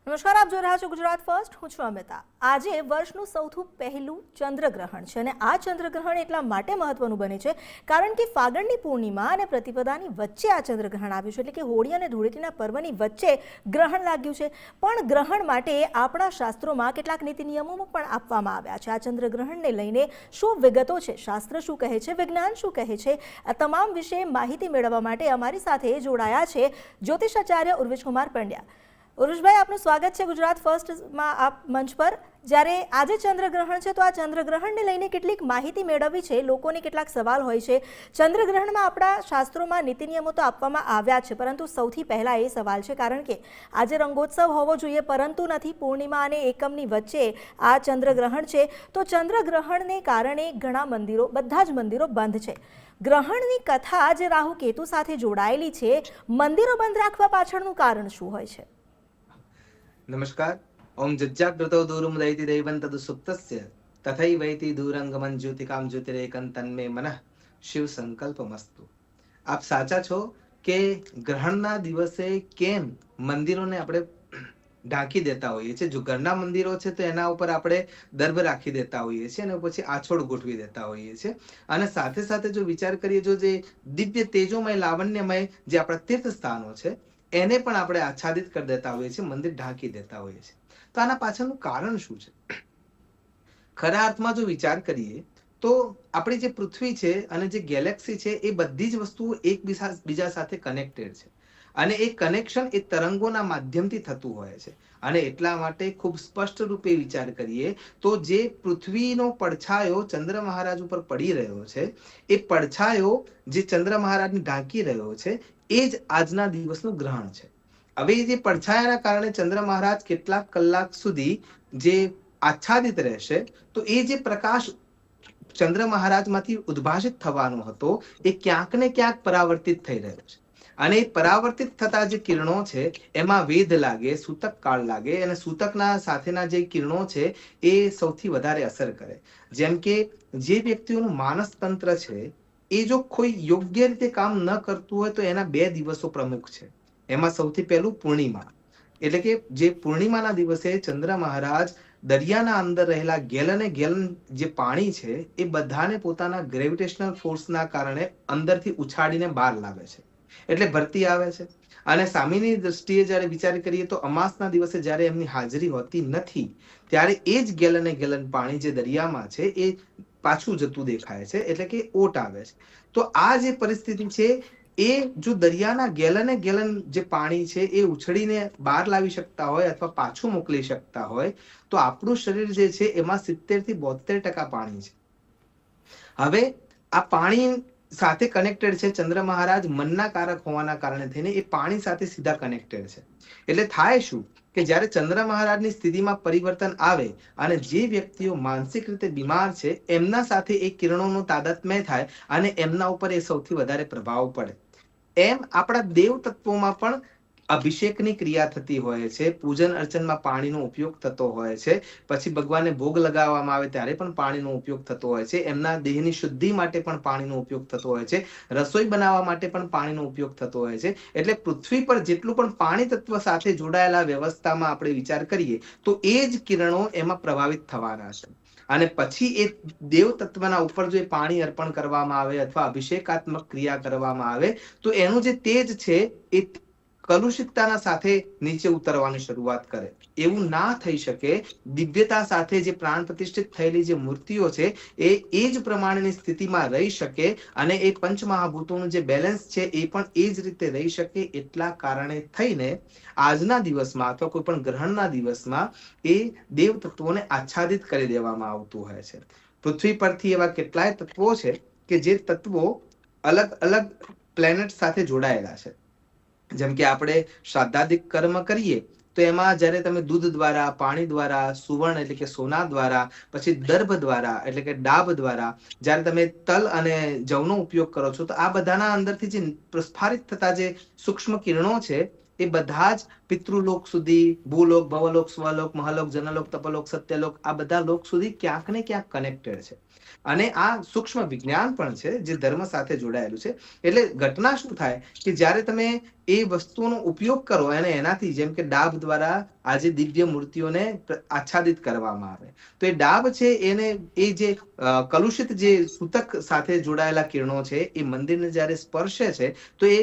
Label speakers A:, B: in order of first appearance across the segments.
A: નમસ્કાર, આપ જોઈ રહ્યા છો ગુજરાત ફર્સ્ટ. હું છું અમિતા. આજે વર્ષનું સૌથી પહેલું ચંદ્રગ્રહણ છે અને આ ચંદ્રગ્રહણ એટલા માટે મહત્વનું બને છે કારણ કે ફાગણની પૂર્ણિમા અને પ્રતિપદાની વચ્ચે આ ચંદ્રગ્રહણ આવ્યું છે, એટલે કે હોળી અને ધૂળેટીના પર્વની વચ્ચે ગ્રહણ લાગ્યું છે. પણ ગ્રહણ માટે આપણા શાસ્ત્રોમાં કેટલાક નીતિ નિયમો પણ આપવામાં આવ્યા છે. આ ચંદ્રગ્રહણને લઈને શું વિગતો છે, શાસ્ત્ર શું કહે છે, વિજ્ઞાન શું કહે છે, આ તમામ વિશે માહિતી મેળવવા માટે અમારી સાથે જોડાયા છે જ્યોતિષાચાર્ય ઉર્વિશકુમાર પંડ્યા. ઉર્વિશભાઈ, આપનું સ્વાગત છે ગુજરાત ફર્સ્ટમાં આપ મંચ પર. જ્યારે આજે ચંદ્રગ્રહણ છે તો આ ચંદ્રગ્રહણને લઈને કેટલીક માહિતી મેળવવી છે, લોકોને કેટલાક સવાલ હોય છે. ચંદ્રગ્રહણમાં આપણા શાસ્ત્રોમાં નીતિ નિયમો તો આપવામાં આવ્યા છે, પરંતુ સૌથી પહેલાં એ સવાલ છે કારણ કે આજે રંગોત્સવ હોવો જોઈએ પરંતુ નથી. પૂર્ણિમા અને એકમની વચ્ચે આ ચંદ્રગ્રહણ છે તો ચંદ્રગ્રહણને કારણે ઘણા મંદિરો, બધા જ મંદિરો બંધ છે. ગ્રહણની કથા જે રાહુ કેતુ સાથે જોડાયેલી છે, મંદિરો બંધ રાખવા પાછળનું કારણ શું હોય છે?
B: નમસ્કાર. ઓમ જજ્જાગ્રતો દૂરમ દૈતિ દૈવં તદ સુપ્તસ્ય તથૈવૈતિ દૂરંગમન જ્યોતિકામ જ્યોતિરેકં તન્મે મનઃ શિવ સંકલ્પમસ્તુ. આપ સાચા છો કે ગ્રહણના દિવસે કેમ મંદિરોને આપણે ઢાંકી દેતા હોઈએ છીએ. જો ઘરના મંદિરો છે તો એના ઉપર આપણે દર્ભ રાખી દેતા હોઈએ છીએ અને પછી આછોડ ગોઠવી દેતા હોઈએ છીએ. અને સાથે સાથે જો વિચાર કરીએ, જો જે દિવ્ય તેજોમય લાવણ્યમય જે આપણા તીર્થ સ્થાનો છે એને પણ આપણે આચ્છાદિત કરી દેતા હોઈએ છીએ, મંદિર ઢાંકી દેતા હોઈએ છીએ. તો આના પાછળનું કારણ શું છે? ખરા અર્થમાં જો વિચાર કરીએ તો આપણી જે પૃથ્વી છે અને જે ગેલેક્સી છે એ બધી જ વસ્તુઓ એકબીજા સાથે કનેક્ટેડ છે અને એ કનેક્શન એ તરંગોના માધ્યમથી થતું હોય છે. અને એટલા માટે ખૂબ સ્પષ્ટ રૂપે વિચાર કરીએ તો જે પૃથ્વીનો પડછાયો ચંદ્ર મહારાજ ઉપર પડી રહ્યો છે, એ પડછાયો જે ચંદ્ર મહારાજને ઢાંકી રહ્યો છે, એ જ આજના દિવસનું ગ્રહણ છે. હવે જે પડછાયાના કારણે ચંદ્ર મહારાજ કેટલાક કલાક સુધી જે આચ્છાદિત રહેશે તો એ જે પ્રકાશ ચંદ્ર મહારાજમાંથી ઉદ્ભાષિત થવાનો હતો એ ક્યાંક ને ક્યાંક પરાવર્તિત થઈ રહ્યો છે. અને પરાવર્તિત થતા જે કિરણો છે એમાં વેધ લાગે, સૂતક કાળ લાગે અને સૂતકના સાથેના જે કિરણો છે એ સૌથી વધારે અસર કરે. જેમ કે જે વ્યક્તિઓનું માનસ તંત્ર છે એ જો કોઈ યોગ્ય રીતે કામ ન કરતું હોય તો એના 2 દિવસો પ્રમુખ છે. એમાં સૌથી પહેલું પૂર્ણિમા, એટલે કે જે પૂર્ણિમાના દિવસે ચંદ્ર મહારાજ દરિયાના અંદર રહેલા ગેલન જે પાણી છે એ બધાને પોતાના ગ્રેવિટેશનલ ફોર્સના કારણે અંદરથી ઉછાળીને બહાર લાવે છે, એટલે ભરતી આવે છે. અને સામેની દ્રષ્ટિએ જ્યારે વિચાર કરીએ તો અમાસના દિવસે જ્યારે એમની હાજરી હોતી નથી ત્યારે એ જ ગેલન પાણી જે દરિયામાં છે એ પાછું જતું દેખાય છે, એટલે કે ઓટ આવે છે. તો આ જે પરિસ્થિતિ છે એ જો દરિયાના ગેલન જે પાણી છે એ ઉછળીને બહાર લાવી શકતા હોય અથવા પાછું મોકલી શકતા હોય તો આપણું શરીર જે છે એમાં 70 થી 72% પાણી છે. હવે આ પાણી સાથે કનેક્ટેડ છે. ચંદ્ર મહારાજ મનના કારક હોવાના કારણે થઈને એ પાણી સાથે સીધા કનેક્ટેડ છે. એટલે થાય શું કે જ્યારે ચંદ્ર મહારાજની સ્થિતિમાં પરિવર્તન આવે અને જે વ્યક્તિઓ માનસિક રીતે બીમાર છે એમના સાથે એ કિરણોનું તાદાત્મ્ય થાય અને એમના ઉપર એ સૌથી વધારે પ્રભાવ પડે. એમ આપણા દેવ તત્વોમાં પણ અભિષેકની ક્રિયા થતી હોય છે, પૂજન અર્ચનમાં પાણીનો ઉપયોગ થતો હોય છે, પછી ભગવાનને ભોગ લગાવવામાં આવે ત્યારે પણ પાણીનો ઉપયોગ થતો હોય છે, એમના દેહની શુદ્ધિ માટે પણ પાણીનો ઉપયોગ થતો હોય છે, રસોઈ બનાવવા માટે પણ પાણીનો ઉપયોગ થતો હોય છે. એટલે પૃથ્વી પર જેટલું પણ પાણી તત્વ સાથે જોડાયેલા વ્યવસ્થામાં આપણે વિચાર કરીએ તો એ જ કિરણો એમાં પ્રભાવિત થવાના છે. અને પછી એ દેવ તત્વના ઉપર જો પાણી અર્પણ કરવામાં આવે અથવા અભિષેકાત્મક ક્રિયા કરવામાં આવે તો એનું જે તેજ છે એ કલુષિતતાના સાથે નીચે ઉતરવાની શરૂઆત કરે. એવું ના થઈ શકે. દિવ્યતા સાથે જે પ્રાણ પ્રતિષ્ઠિત થયેલી જે મૂર્તિઓ છે એ જ પ્રમાણેની સ્થિતિમાં રહી શકે અને એ પંચમહાભૂતોનું જે બેલેન્સ છે એ પણ એ જ રીતે રહી શકે. એટલા કારણે થઈને આજના દિવસમાં અથવા કોઈ પણ ગ્રહણના દિવસમાં એ દેવ તત્વોને આચ્છાદિત કરી દેવામાં આવતું હોય છે. પૃથ્વી પરથી એવા કેટલાય તત્વો છે કે જે તત્વો અલગ અલગ પ્લેનેટ સાથે જોડાયેલા છે. જેમ કે આપણે શ્રાદ્ધાદિક કર્મ કરીએ તો એમાં જ્યારે તમે દૂધ દ્વારા, પાણી દ્વારા, સુવર્ણ એટલે કે સોના દ્વારા, પછી દર્ભ દ્વારા એટલે કે ડાબ દ્વારા જ્યારે તમે તલ અને જવનો ઉપયોગ કરો છો તો આ બધાના અંદરથી જે પ્રસ્ફારિત થતા જે સૂક્ષ્મ કિરણો છે એ બધા જ પિતૃલોક સુધી, ભૂલોક, ભવલોક, સ્વલોક, મહાલોક, જનલોક, તપલોક, સત્યલોક, આ બધા લોક સુધી ક્યાંક ને ક્યાંક કનેક્ટેડ છે. અને આ સૂક્ષ્મ વિજ્ઞાન પણ છે જે ધર્મ સાથે જોડાયેલું છે. એટલે ઘટના શું થાય કે જ્યારે તમે એ વસ્તુનો ઉપયોગ કરો અને એનાથી, જેમ કે ડાબ દ્વારા આજે દિવ્ય મૂર્તિઓને આચ્છાદિત કરવામાં આવે, તો એ ડાબ છે એને એ જે કલુષિત જે સૂતક સાથે જોડાયેલા કિરણો છે એ મંદિરને જ્યારે સ્પર્શે છે તો એ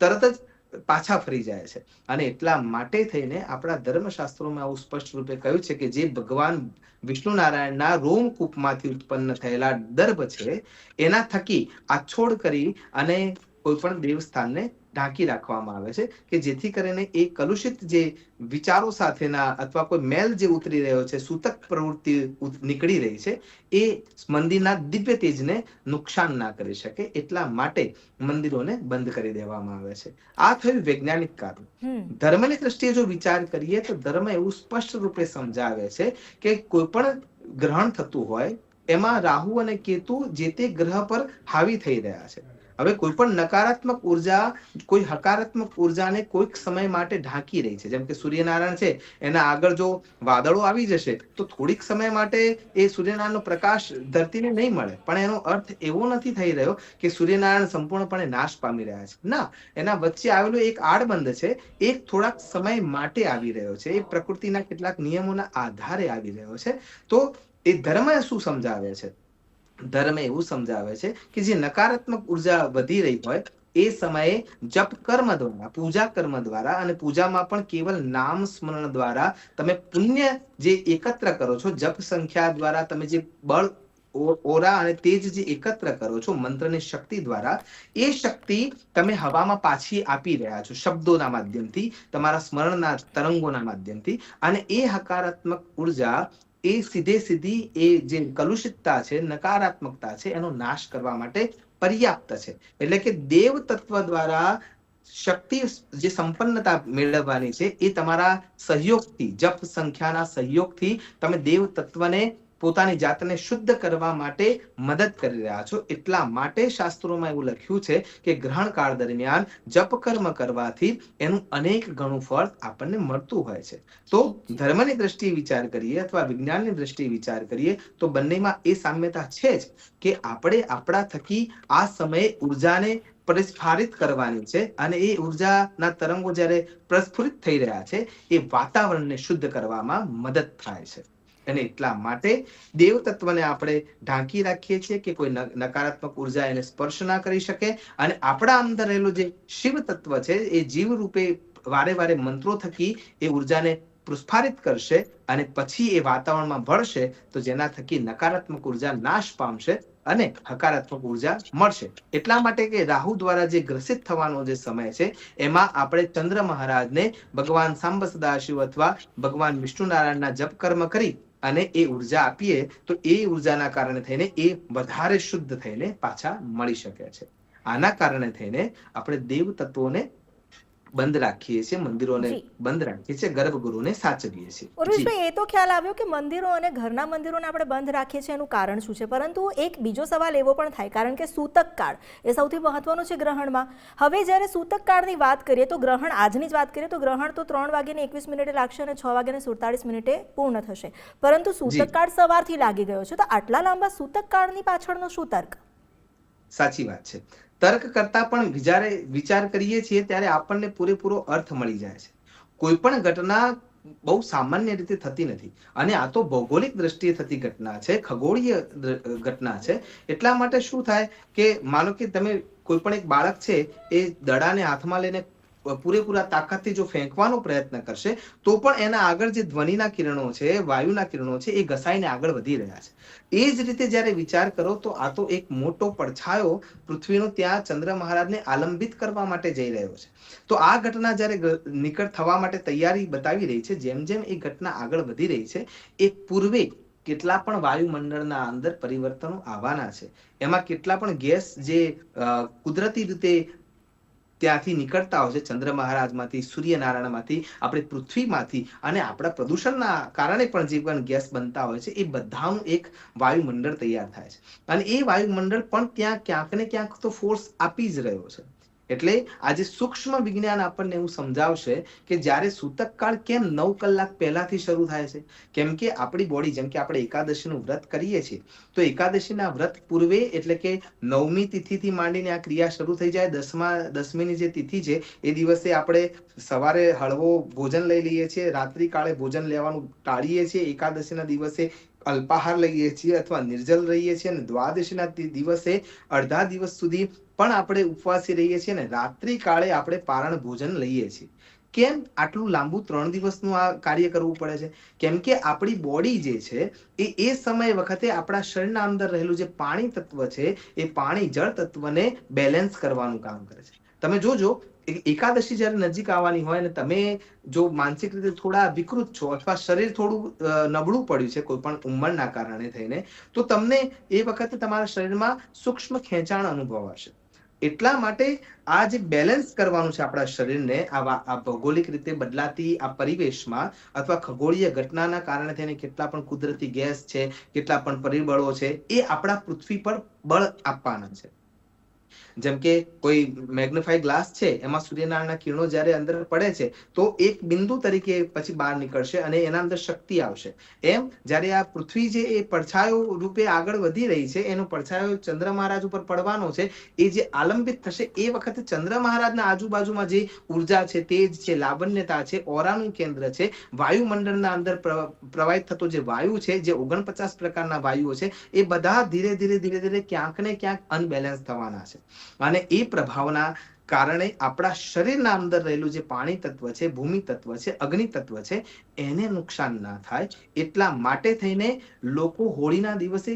B: તરત જ પાછા ફરી જાય છે. અને એટલા માટે થઈને આપણા ધર્મશાસ્ત્રોમાં આવું સ્પષ્ટ રૂપે કહ્યું છે કે જે ભગવાન વિષ્ણુ નારાયણના રોમકૂપમાંથી ઉત્પન્ન થયેલા દર્ભ છે એના થકી આછોડ કરી અને કોઈ પણ દેવસ્થાનને ઢાંકી રાખવામાં આવે છે કે જેથી કરીને એ કલુષિત જે વિચારો સાથેના અથવા કોઈ મેલ જે ઉતરી રહ્યો છે, સૂતક પ્રવૃત્તિ નીકળી રહી છે, એ મંદિરના દિવ્ય તેજને નુકસાન ના કરી શકે. એટલા માટે મંદિરોને બંધ કરી દેવામાં આવે છે. આ થયું વૈજ્ઞાનિક કારણ. ધર્મની દ્રષ્ટિએ જો વિચાર કરીએ તો ધર્મ એવું સ્પષ્ટ રૂપે સમજાવે છે કે કોઈ પણ ગ્રહણ થતું હોય એમાં રાહુ અને કેતુ જે તે ગ્રહ પર હાવી થઈ રહ્યા છે. હવે કોઈ પણ નકારાત્મક ઉર્જા કોઈ હકારાત્મક ઉર્જાને કોઈક સમય માટે ઢાંકી રહી છે. જેમ કે સૂર્યનારાયણ છે, એના આગળ જો વાદળો આવી જશે તો થોડીક સમય માટે એ સૂર્યનારાયણનો પ્રકાશ ધરતીને નહીં મળે, પણ એનો અર્થ એવો નથી થઈ રહ્યો કે સૂર્યનારાયણ સંપૂર્ણપણે નાશ પામી રહ્યા છે. ના, એના વચ્ચે આવેલો એક આડબંધ છે, એક થોડાક સમય માટે આવી રહ્યો છે, એ પ્રકૃતિના કેટલાક નિયમોના આધારે આવી રહ્યો છે. તો એ ધર્મ શું સમજાવે છે? ધર્મ એવું સમજાવે છે કે જે નકારાત્મક ઉર્જા વધી રહી હોય એ સમયે જપ કર્મ દ્વારા, પૂજા કર્મ દ્વારા, અને પૂજામાં પણ કેવલ નામ સ્મરણ દ્વારા તમે પુણ્ય જે એકત્ર કરો છો, જપ સંખ્યા દ્વારા તમે જે બળ, ઓરા અને તેજ જે એકત્ર કરો છો મંત્રની શક્તિ દ્વારા, એ શક્તિ તમે હવામાં પાછી આપી રહ્યા છો શબ્દોના માધ્યમથી, તમારા સ્મરણના તરંગોના માધ્યમથી. અને એ હકારાત્મક ઉર્જા એ સીધી એ જે કલુષિતતા છે, નકારાત્મકતા છે, એનો નાશ કરવા માટે પર્યાપ્ત છે. એટલે કે દેવ તત્વ દ્વારા શક્તિ જે સંપન્નતા મેળવવાની છે એ તમારા સહયોગથી, જપ સંખ્યાના સહયોગથી તમે દેવ તત્વને પોતાની જાતને શુદ્ધ કરવા માટે મદદ કરી રહ્યા છો. એટલા માટે શાસ્ત્રોમાં એવું લખ્યું છે કે ગ્રહણ કાળ દરમિયાન જપ કર્મ કરવાથી એનું અનેક ગણું ફળ આપણને મળતું હોય છે. તો ધર્મની દ્રષ્ટિએ વિચાર કરીએ અથવા વિજ્ઞાનની દ્રષ્ટિએ વિચાર કરીએ તો બંનેમાં એ સામ્યતા છે જ કે આપણે આપણા થકી આ સમયે ઉર્જાને પ્રસ્ફારિત કરવાની છે. અને એ ઉર્જાના તરંગો જ્યારે પ્રસ્ફુરિત થઈ રહ્યા છે એ વાતાવરણને શુદ્ધ કરવામાં મદદ થાય છે. અને એટલા માટે દેવ તત્વને આપણે ઢાંકી રાખીએ છીએ કે કોઈ નકારાત્મક ઉર્જા એને સ્પર્શ ના કરી શકે. અને આપણા અંદર રહેલું જે શિવ તત્વ છે એ જીવ રૂપે વારે વારે મંત્રો થકી એ ઉર્જાને પ્રસ્ફારિત કરશે અને પછી એ વાતાવરણમાં ભળશે, તો જેના થકી નકારાત્મક ઉર્જા નાશ પામશે અને હકારાત્મક ઉર્જા મળશે. એટલા માટે કે રાહુ દ્વારા જે ગ્રસિત થવાનો જે સમય છે એમાં આપણે ચંદ્ર મહારાજને ભગવાન સાંબ સદાશિવ અથવા ભગવાન વિષ્ણુ નારાયણના જપ કર્મ કરી અને એ ઉર્જા આપીએ તો એ ઉર્જાના કારણે થઈને એ વધારે શુદ્ધ થઈને પાછા મળી શકે છે. આના કારણે થઈને આપણે દેવ તત્વોને બંધ રાખીએ છીએ, મંદિરોને બંધ રાખીએ છીએ, ગર્ભગૃહને સાચવીએ છીએ.
A: ઉર્વેશભાઈ, એ તો ખ્યાલ આવ્યો કે મંદિરો અને ઘરના મંદિરોને આપણે બંધ રાખીએ છીએ એનું કારણ શું છે, પરંતુ એક બીજો સવાલ એવો પણ થાય, કારણ કે સૂતક કાળ એ સૌથી મહત્વનો છે ગ્રહણમાં. હવે જ્યારે સૂતક કાળની વાત કરીએ તો ગ્રહણ આજની જ વાત કરીએ તો ગ્રહણ તો 3:21 લાગશે અને 6:47 પૂર્ણ થશે, પરંતુ સૂતક કાળ સવારથી લાગી ગયો છે. તો આટલા લાંબા સૂતક કાળની પાછળનો શું તર્ક?
B: સાચી વાત છે. તર્ક કરતા પણ વિચાર કરીએ છીએ ત્યારે આપણને પૂરેપૂરો અર્થ મળી જાય છે. કોઈ પણ ઘટના બહુ સામાન્ય રીતે થતી નથી, અને આ તો ભૌગોલિક દ્રષ્ટિએ થતી ઘટના છે, ખગોળીય ઘટના છે. એટલા માટે શું થાય કે માનો કે તમે કોઈ પણ એક બાળક છે એ દડાને હાથમાં લઈને પૂરેપૂરા તાકાતથી જો ફેંકવાનો પ્રયત્ન કરશે તો પણ એના આગળ જે ધ્વનિના કિરણો છે, વાયુના કિરણો છે, એ ઘસાઈને આગળ વધી રહ્યા છે. એ જ રીતે જ્યારે વિચાર કરો તો આ તો એક મોટો પડછાયો પૃથ્વીનો ત્યાં ચંદ્ર મહારાજને આલંબિત કરવા માટે જઈ રહ્યો છે. તો આ ઘટના જ્યારે નિકટ થવા માટે તૈયારી બતાવી રહી છે, જેમ જેમ એ ઘટના આગળ વધી રહી છે એ પૂર્વે કેટલા પણ વાયુમંડળના અંદર પરિવર્તનો આવવાના છે. એમાં કેટલા પણ ગેસ જે કુદરતી રીતે ત્યાંથી નીકળતા હોય છે, ચંદ્ર મહારાજમાંથી, સૂર્યનારાયણમાંથી, આપણી પૃથ્વીમાંથી, અને આપણા પ્રદૂષણના કારણે પણ જે પણ ગેસ બનતા હોય છે એ બધાનું એક વાયુમંડળ તૈયાર થાય છે. અને એ વાયુમંડળ પણ ત્યાં ક્યાંક ને ક્યાંક તો ફોર્સ આપી જ રહ્યો છે. એટલે આજે સૂક્ષ્મ વિજ્ઞાન આપણને એવું સમજાવશે કે જ્યારે સૂતક કાળ કેમ 9 કલાક પહેલાથી શરૂ થાય છે. કેમ કે આપણી બોડી, જેમ કે આપણે એકાદશીનું વ્રત કરીએ છીએ, તો એકાદશીના વ્રત પૂર્વે એટલે કે 9મી તિથિથી માંડીને આ ક્રિયા શરૂ થઈ જાય. 10મીની જે તિથિ છે એ દિવસે આપણે સવારે હળવો ભોજન લઈ લઈએ છીએ, રાત્રિ કાળે ભોજન લેવાનું ટાળીએ છીએ, એકાદશીના દિવસે અલ્પાહાર લઈએ છીએ અથવા નિર્જલ રહીએ છીએ, અને દ્વાદશીના દિવસે અડધા દિવસ સુધી પણ આપણે ઉપવાસી રહીએ છીએ ને રાત્રિ કાળે આપણે પારણ ભોજન લઈએ છીએ. કેમ આટલું લાંબુ 3 દિવસનું આ કાર્ય કરવું પડે છે? કેમ કે આપણી બોડી જે છે એ સમય વખતે આપણા શરીરના અંદર રહેલું જે પાણી તત્વ છે એ પાણી જળ તત્વને બેલેન્સ કરવાનું કામ કરે છે. તમે જોજો, એકાદશી જ્યારે નજીક આવવાની હોય અને તમે જો માનસિક રીતે થોડા વિકૃત છો અથવા શરીર થોડું નબળું પડ્યું છે કોઈ પણ ઉંમરના કારણે થઈને, તો તમને એ વખતે તમારા શરીરમાં સૂક્ષ્મ ખેંચાણ અનુભવાશે. એટલા માટે આ જે બેલેન્સ કરવાનું છે આપણા શરીરને આ ભૌગોલિક રીતે બદલાતી આ પરિવેશમાં અથવા ખગોળીય ઘટનાના કારણે થઈને કેટલા પણ કુદરતી ગેસ છે, કેટલા પણ પરિબળો છે, એ આપણા પૃથ્વી પર બળ આપવાના છે. જેમ કે કોઈ મેગ્નિફાઈ ગ્લાસ છે, એમાં સૂર્યનારાયણના કિરણો જ્યારે અંદર પડે છે તો એક બિંદુ તરીકે પછી બહાર નીકળશે અને એના અંદર શક્તિ આવશે. એમ જ્યારે આ પૃથ્વી જે એ પડછાયો રૂપે આગળ વધી રહી છે, એનો પડછાયો ચંદ્ર મહારાજ ઉપર પડવાનો છે, એ જે આલંબિત થશે એ વખતે ચંદ્ર મહારાજના આજુબાજુમાં જે ઉર્જા છે, તેજ છે, લાવણ્યતા છે, ઓરાનું કેન્દ્ર છે, વાયુમંડળના અંદર પ્રવાહિત થતો જે વાયુ છે, જે 49 પ્રકારના વાયુઓ છે, એ બધા ધીરે ધીરે ક્યાંક ને ક્યાંક અનબેલેન્સ થવાના છે. અને એ પ્રભાવના કારણે આપણા શરીરના અંદર રહેલું જે પાણી તત્વ છે, ભૂમિ તત્વ છે, અગ્નિ તત્વ છે, એને નુકસાન ના થાય એટલા માટે થઈને લોકો હોળીના દિવસે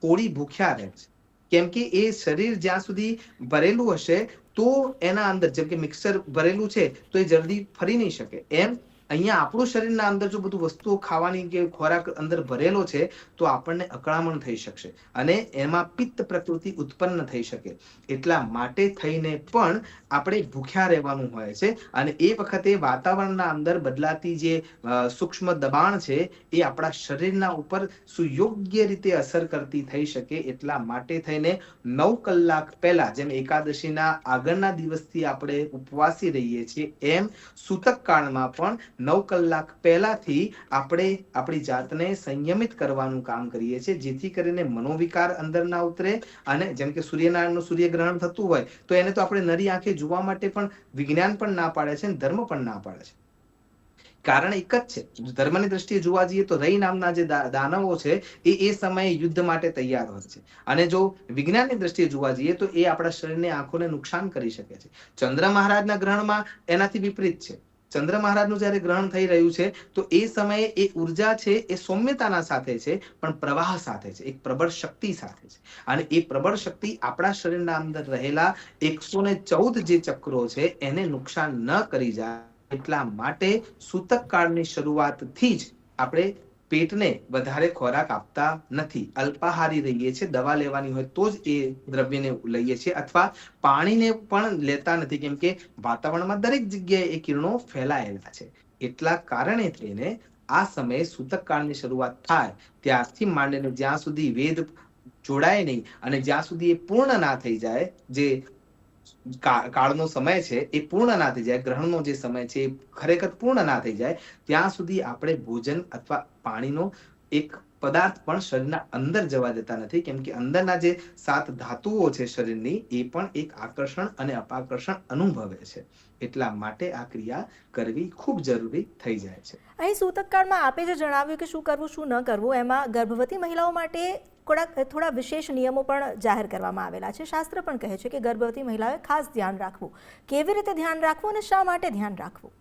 B: કોળી ભૂખ્યા રહે છે. કેમ કે એ શરીર જ્યાં સુધી ભરેલું હશે તો એના અંદર, જેમ કે મિક્સર ભરેલું છે તો એ જલ્દી ફરી નહીં શકે, એમ અહીંયા આપણું શરીરના અંદર જો બધું વસ્તુઓ ખાવાની કે ખોરાક અંદર ભરેલો છે તો આપણને અકળામણ થઈ શકશે અને એમાં પિત્ત પ્રકૃતિ ઉત્પન્ન થઈ શકે. એટલા માટે થઈને પણ આપણે ભૂખ્યા રહેવાનું હોય છે અને એ વખતે વાતાવરણના અંદર બદલાતી જે સૂક્ષ્મ દબાણ છે એ આપણા શરીરના ઉપર સુયોગ્ય રીતે અસર કરતી થઈ શકે. એટલા માટે થઈને 9 કલાક પહેલા, જેમ એકાદશીના આગળના દિવસથી આપણે ઉપવાસી રહીએ છીએ, એમ સૂતક કાળમાં પણ 9 કલાક પહેલાથી આપણે આપણી જાતને સંયમિત કરવાનું કામ કરીએ છીએ, જેથી કરીને મનોવિકાર અંદર ના ઉતરે. અને જેમ કે સૂર્યનારાયણનું સૂર્યગ્રહણ થતું હોય તો એને તો આપણે નરી આંખે જોવા માટે પણ વિજ્ઞાન પણ ના પાડે છે અને ધર્મ પણ ના પાડે છે. કારણ એક જ છે, ધર્મની દ્રષ્ટિએ જોવા જઈએ તો રઈ નામના જે દાનવો છે એ સમયે યુદ્ધ માટે તૈયાર હોય છે, અને જો વિજ્ઞાનની દ્રષ્ટિએ જોવા જઈએ તો એ આપણા શરીરને, આંખોને નુકસાન કરી શકે છે. ચંદ્ર મહારાજના ગ્રહણમાં એનાથી વિપરીત છે. ચંદ્ર મહારાજનું જ્યારે ગ્રહણ થઈ રહ્યું છે તો એ સમયે એ ઉર્જા છે એ સૌમ્યતાના સાથે છે, પણ પ્રવાહ સાથે છે, એક પ્રબળ શક્તિ સાથે છે. અને એ પ્રબળ શક્તિ આપણા શરીરના અંદર રહેલા 114 જે ચક્રો છે એને નુકસાન ન કરી જાય. એટલા માટે સૂતક કાળની શરૂઆતથી જ આપણે પેટને વધારે ખોરાક આપતા નથી, અલ્પાહારી રહીએ છીએ. દવા લેવાની હોય તો જ એ દ્રવ્યને લઈએ છીએ, અથવા પાણીને પણ લેતા નથી, કેમ કે વાતાવરણમાં દરેક જગ્યાએ એ કિરણો ફેલાયેલા છે. એટલા કારણે થઈને આ સમયે સૂતક કાળની શરૂઆત થાય ત્યારથી માંડીને જ્યાં સુધી વેદ જોડાય નહીં અને જ્યાં સુધી એ પૂર્ણ ના થઈ જાય, જે કાળનો સમય છે એ પૂર્ણ ના થઈ જાય, ગ્રહણનો જે સમય છે એ ખરેખર પૂર્ણ ના થઈ જાય, ત્યાં સુધી આપણે ભોજન અથવા પાણીનો એક પદાર્થ પણ શરીરના અંદર જવા દેતા નથી. કેમ કે અંદરના જે 7 ધાતુઓ છે શરીરની, એ પણ એક આકર્ષણ અને અપાકર્ષણ અનુભવે છે. એટલા માટે આ ક્રિયા કરવી ખૂબ જરૂરી થઈ જાય છે.
A: અહીં સૂતકકાળમાં આપે જે જણાવ્યું કે શું કરવું શું ન કરવું, એમાં ગર્ભવતી મહિલાઓ માટે થોડા વિશેષ નિયમો પણ જાહેર કરવામાં આવેલા છે. શાસ્ત્ર પણ કહે છે કે ગર્ભવતી મહિલાઓએ ખાસ ધ્યાન રાખવું. કેવી રીતે ધ્યાન રાખવું અને શા માટે ધ્યાન રાખવું?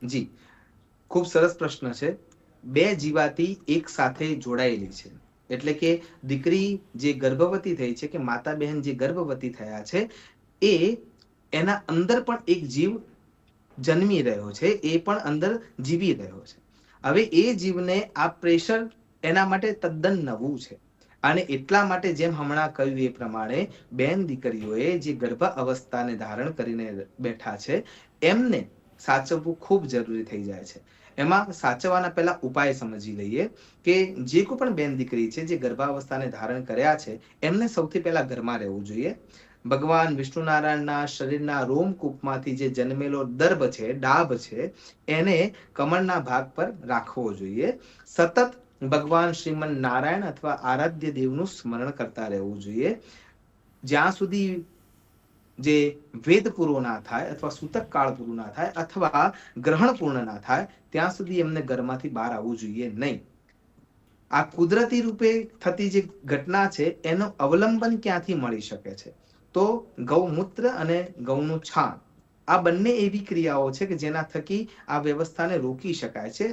B: જી, ખૂબ સરસ પ્રશ્ન છે. 2 જીવાતી એક સાથે જોડાયેલી છે, એટલે કે દીકરી જે ગર્ભવતી થઈ છે, કે માતા બહેન જે ગર્ભવતી થયા છે, એ એના અંદર પણ એક જીવ જન્મી રહ્યો છે, એ પણ અંદર જીવી રહ્યો છે. હવે એ જીવને આ પ્રેશર એના માટે તદ્દન નવું છે. અને એટલા માટે જેમ હમણાં કહ્યું એ પ્રમાણે બેન દીકરીઓએ જે ગર્ભ અવસ્થાને ધારણ કરીને બેઠા છે, એમને સાચવવું ખૂબ જરૂરી થઈ જાય છે. એમાં સાચવવાના પહેલા ઉપાય સમજી લઈએ કે જે કોઈ પણ બેન દીકરી છે જે ગર્ભાવસ્થાને ધારણ કર્યા છે, એમને સૌથી પહેલા ઘરમાં રહેવું જોઈએ. ભગવાન વિષ્ણુ નારાયણના શરીરના રોમકૂપમાંથી જે જન્મેલો દર્ભ છે, ડાભ છે, એને કમળના ભાગ પર રાખવો જોઈએ. સતત ભગવાન શ્રીમન નારાયણ અથવા આરાધ્ય દેવનું સ્મરણ કરતા રહેવું જોઈએ. જ્યાં સુધી જે વેદ પૂરો ના થાય અથવા સૂતક કાળ પૂરું ના થાય અથવા ગ્રહણ પૂર્ણ ના થાય ત્યાં સુધી એમને ઘરમાંથી બહાર આવવું જોઈએ નહીં. આ કુદરતી રૂપે થતી જે ઘટના છે એનો અવલંબન ક્યાંથી મળી શકે છે? તો ગૌમૂત્ર અને ગૌનું છાણ આ બંને એવી ક્રિયાઓ છે કે જેના થકી આ વ્યવસ્થાને રોકી શકાય છે,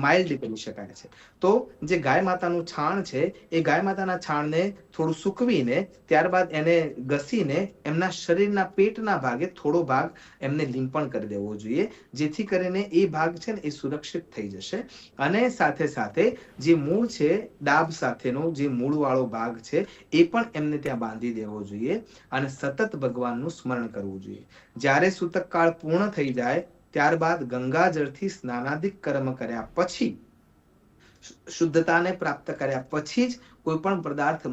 B: માઇલ્ડ કરી શકાય છે. તો જે ગાય માતાનું છાણ છે એ ગાય માતાના છાણને થોડું સૂકવીને ત્યારબાદ એને ઘસીને એમના શરીરના પેટના ભાગે થોડો ભાગ એમને લીંપણ કરી દેવો જોઈએ, જેથી કરીને એ ભાગ છે ને એ સુરક્ષિત થઈ જશે. અને સાથે સાથે જે મૂળ છે, ડાબ સાથેનો જે મૂળવાળો ભાગ છે એ પણ એમને ત્યાં બાંધી દેવો જોઈએ અને સતત ભગવાનનું સ્મરણ કરવું જોઈએ. જ્યારે સૂતક કાળ પૂર્ણ થઈ જાય ત્યારબાદ ગંગાજળથી સ્નાનાદિક કર્મ કર્યા પછી, શુદ્ધતાને પ્રાપ્ત કર્યા પછી જ કોઈ પણ પદાર્થ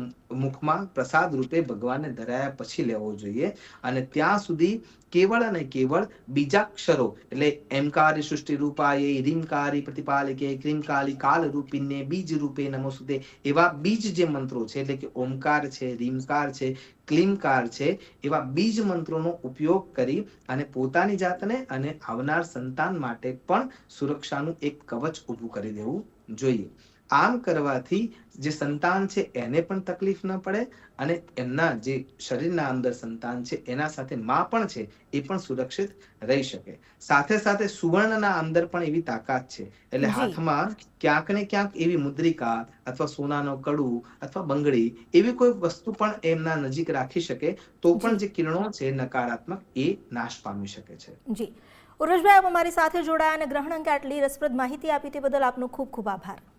B: મુખમાં પ્રસાદ રૂપે ભગવાનને ધરાયા પછી લેવો જોઈએ. અને ત્યાં સુધી કેવળ અને કેવળ બીજાક્ષરો એટલે એમકારી સૃષ્ટિ રૂપાય, રીમકારી પ્રતિપાલિકે, ક્રીમકાલી કાલ રૂપિને, બીજ રૂપે નમોસ્તુતે એવા બીજ જે મંત્રો છે એટલે કે ઓમકાર છે, રીમકાર છે, ક્લીમકાર છે, એવા બીજ મંત્રોનો ઉપયોગ કરી અને પોતાની જાતને અને આવનાર સંતાન માટે પણ સુરક્ષાનું એક કવચ ઊભું કરી દેવું જોઈએ. આમ કરવાથી જે સંતાન છે એને પણ તકલીફ ન પડે અને એમના જે શરીરના અંદર સંતાન છે એના સાથે માં પણ છે એ પણ સુરક્ષિત રહી શકે. સાથે સાથે સુવર્ણના અંદર પણ એવી તાકાત છે એટલે
A: જી
B: હાથમાં ક્યાંક ને ક્યાંક એવી મુદ્રિકા અથવા સોનાનો કડું અથવા બંગડી એવી કોઈ વસ્તુ પણ એમના નજીક રાખી શકે તો પણ
A: જી
B: જે કિરણો છે નકારાત્મક એ નાશ પામી શકે છે.
A: જી ઉર્વેશભાઈ, આપ અમારી સાથે જોડાયા અને ગ્રહણ અંગે આટલી રસપ્રદ માહિતી આપી તે બદલ આપનો ખૂબ ખૂબ આભાર.